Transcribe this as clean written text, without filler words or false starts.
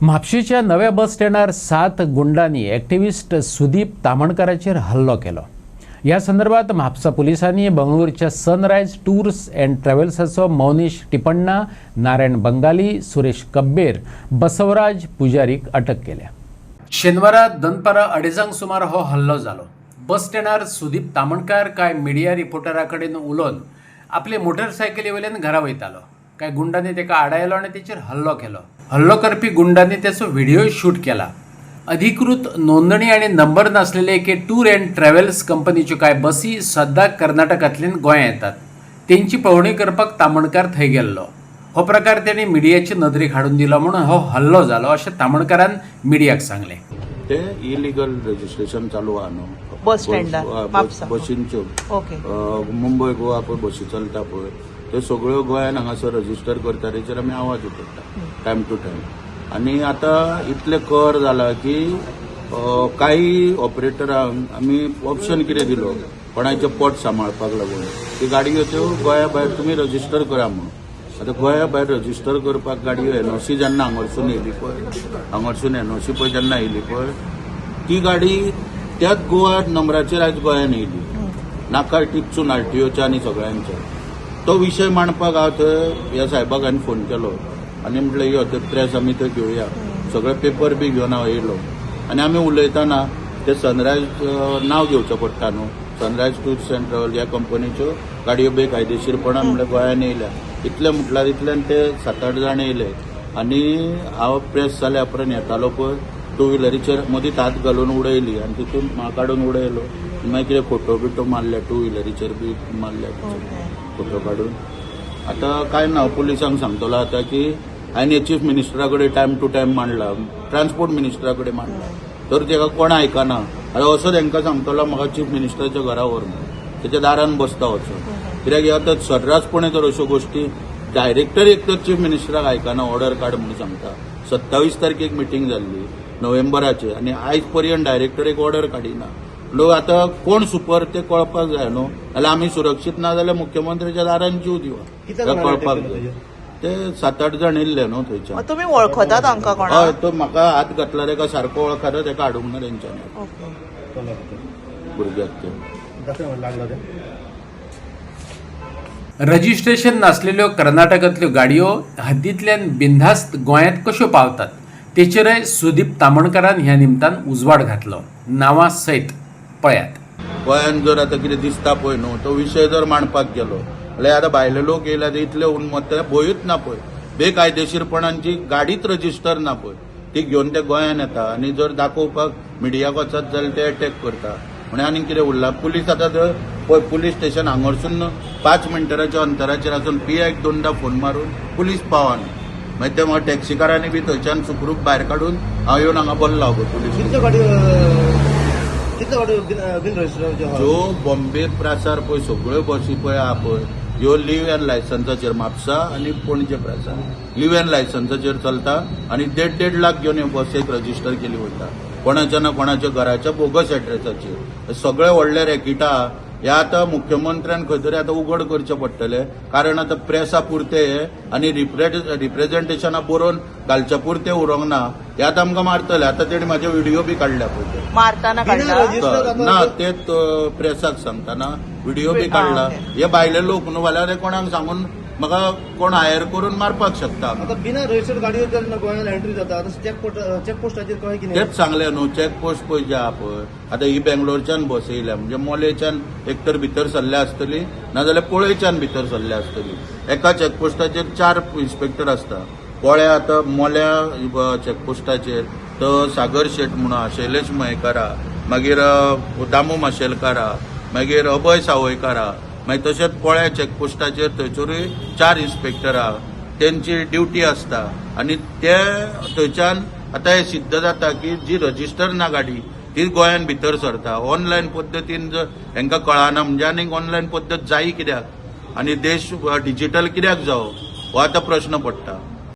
म्हापशेच्या नव्या बस स्टँडार 7 गुंडांनी ॲक्टिव्हिस्ट सुदीप तामणकराचेर हल्लो केलो। या संदर्भात म्हापसा पोलिसांनी बंगळूरच्या sunrise tours and ट्रॅव्हल्साचो मौनीश टिपण्णा, Narayan Bengali, Suresh कब्बेर, Basavaraj पुजारीक अटक केल्या। शेनवारा दनपारा 2:30 सुमार हो हल्लो जालो। बस स्टँडार सुदीप तामणकार काय मिडिया रिपोर्टराकडेन उलोवन आपले मोटरसायकली वयल्यान घरा वयतालो। काय गुंडांनी तेका आडायलो आणि तेचेर हल्लो केलो। हल्लो करपी गुंडांनी त्याचो व्हिडिओ शूट केला। अधिकृत नोंदणी आणि नंबर नसलेले एके टूर अँड ट्रॅव्हल्स कंपनीच्यो काय बसी सद्दा कर्नाटकांतल्यान गोंया येतात। तेंची पळोवणी करपाक तामणकार थंय गेल्लो। हो प्रकार त्यांनी मिडियाची नदरेक हाडून दिलो म्हणून हो हल्लो जालो अशें तामणकारान मिडियाक सांगले। ते इलिगल रजिस्ट्रेशन चालू आहा न्हू बस स्टँडार बसींच्यो ओके मुंबय गोवा पळय बसी चलता पळय त्यो सगळ्यो गोंयान हांगासर रजिस्टर करता तेचेर आमी आवाज उठयता टायम टू टायम। आनी आतां इतले कर जाला की काही ऑपरेटरांक आमी ऑप्शन कितें दिलो कोणाचें पोट सांबाळपाक लागून ती गाडयो त्यो गोंया भायर तुमी रजिस्टर करा म्हणून। आतां गोंया भायर रजिस्टर करपाक गाडयो एनओसी जेन्ना हांगरसून येयली पळय हांगरसून एनओसी पळय जेन्ना येयली पळय ती गाडी त्याच गोवा नंबराचेर आयज गोंयान येयली नाका टिपसून आरटीओच्या आनी सगळ्यांच्या। तो विशय मांडपाक हांव थंय ह्या साहेबाक हांवें फोन केलो आनी म्हटलें यो ते प्रेस आमी थंय घेवया। सगळे पेपर बी घेवन हांव येयलो आनी आमी उलयतना ते सनरायज नांव घेवचें पडटा न्हू सनरायज टूर्स अँड ट्रॅव्हल ह्या कंपनीच्यो गाडयो बेकायदेशीरपणान म्हळ्यार गोंयान येयल्या। इतले म्हटल्यार इतल्यान ते 7-8 जाण येयले आनी हांव प्रेस जाल्या उपरांत येतालो पळय टू व्हिलरीचेर मदींच हात घालून उडयली आनी तितून म्हाका काडून उडयलो। मागीर कितें फोटो बिटो मारले टू व्हिलरीचेर बी मारले फोटो काडून। आतां काय ना पुलिसांक सांगतलो आतां की हांवें चीफ मिनिस्टरा कडेन टायम टू टायम मांडला ट्रान्सपोर्ट मिनिस्टरा कडेन मांडला तर तेका कोण आयकना। आतां असो तांकां सांगतलो म्हाका चीफ मिनिस्टराच्या घरा व्हर म्हणून तेच्या दारान बसता वचून कित्याक ह्या तर सर्रासपणे तर अश्यो गोश्टी डायरेक्टर एक तर चीफ मिनिस्टराक आयकना ऑर्डर काड म्हणून सांगता। 27 तारखेक मिटींग जाल्ली नोव्हेंबराची आनी आयज पर्यंत डायरेक्टर एक ऑर्डर काडिना। लोक आतां कोण सुपर ते कळपाक जाय न्हू जाल्यार आमी सुरक्षीत ना जाल्यार मुख्यमंत्र्याच्या दारान जीव दिवप कळपाक जाय। ते 7-8 जाण येयल्ले न्हू थंयच्यान। तुम्ही वळखता तांकां कोण? हय तो म्हाका हात घातला तेका सारको वळखता तेका हाडूंक ना तेंच्यांनी भुरग्याक ते। रजिस्ट्रेशन नसलेल्यो कर्नाटकांतल्यो गाडयो हद्दींतल्यान बिनधास्त गोंयांत कश्यो पावतात तेचेरय सुदीप तामणकारान ह्या निमतान उजवाड घातलो। नांवां सयत पळयात। गोंयान जर आतां कितें दिसता पळय न्हू तो विशय जर मांडपाक गेलो जाल्यार आतां भायले लोक येयला ते इतले उन्मत्त भंयूच ना पळय बेकायदेशीरपणांची गाडीच रजिस्टर ना पळय ती घेवन ते गोंयान येता आनी जर दाखोवपाक मिडियाक वचत जाल्यार ते अटॅक करता म्हण आनी कितें उरलां। पुलीस आतां जर पळय पुलीस स्टेशन हांगरसून 5 मिनटाच्या अंतराचेर आसून पियाक 2दा फोन मारून पुलीस पावना मागीर ते म्हाका टॅक्सीकारांनी बी थंयच्यान सुखरूप भायर काडून हांव येवन हांगा बोल्ला गो पुलीस। ज्यो बॉम्बे प्रासार पळय सगळ्यो बसी पळय आहा पळय ह्यो लिव्ह एन लायसन्साचेर म्हापसा आनी पणजे प्रासार लिव्ह एन लायसन्साचेर चलता आनी 1.5 लाख घेवन ह्यो बसेक रजिस्टर केली वयता कोणाच्या ना कोणाच्या घराच्या बोगस एड्रेसाचेर। सगळे व्हडले रॅकेट आहा हे आतां मुख्यमंत्र्यान खंय तरी आतां उघड करचें पडटलें कारण आतां प्रेसा पुरते आनी रिप्रेझेंटेशनां बरोवन घालच्या पुरते उरोंक ना हे आतां आमकां मारतले। आतां तेणी म्हाजे व्हिडिओ बी काडल्या पळय मारताना ना ते प्रेसाक सांगतना व्हिडिओ बी काडला। हे भायले लोक न्हू जाल्यार हे कोणाक सांगून म्हाका कोण हायर करून मारपाक शकता। आता बिना रजिस्टर्ड गाडयो जेन्ना गोंयांत एंट्री जाता चेकपोस्टाचेर कळ्ळें कितें तेच सांगले न्हू चेकपोस्ट पळय जे आहा पळय आतां ही बेंगलोरच्यान बस येयल्या म्हणजे मोलेच्यान एक तर भितर सरल्या आसतली नाजाल्यार पळयच्यान भितर सरल्या आसतली। एका चेकपोस्टाचेर 4 इन्स्पेक्टर आसता। पोळ्या आतां मोल्या चेकपोस्टाचेर तो सागर शेट म्हणून आहा शैलेश मयेकार मागीर दामू माशेलकार मागीर अभय सावयकार मागीर तशेंच पोळ्या चॅकपोस्टाचेर थंयसरूय 4 इन्स्पेक्टर आहा तेंची ड्युटी आसता आनी ते थंयच्यान आतां हे सिद्ध जाता की जी रजिस्टर ना गाडी ती गोंयान भितर सरता। ऑनलायन पद्दतीन जर हांकां कळना म्हणजे आनीक ऑनलायन पद्दत जायी कित्याक आनी देश डिजिटल कित्याक जावो हो आतां प्रश्न पडटा।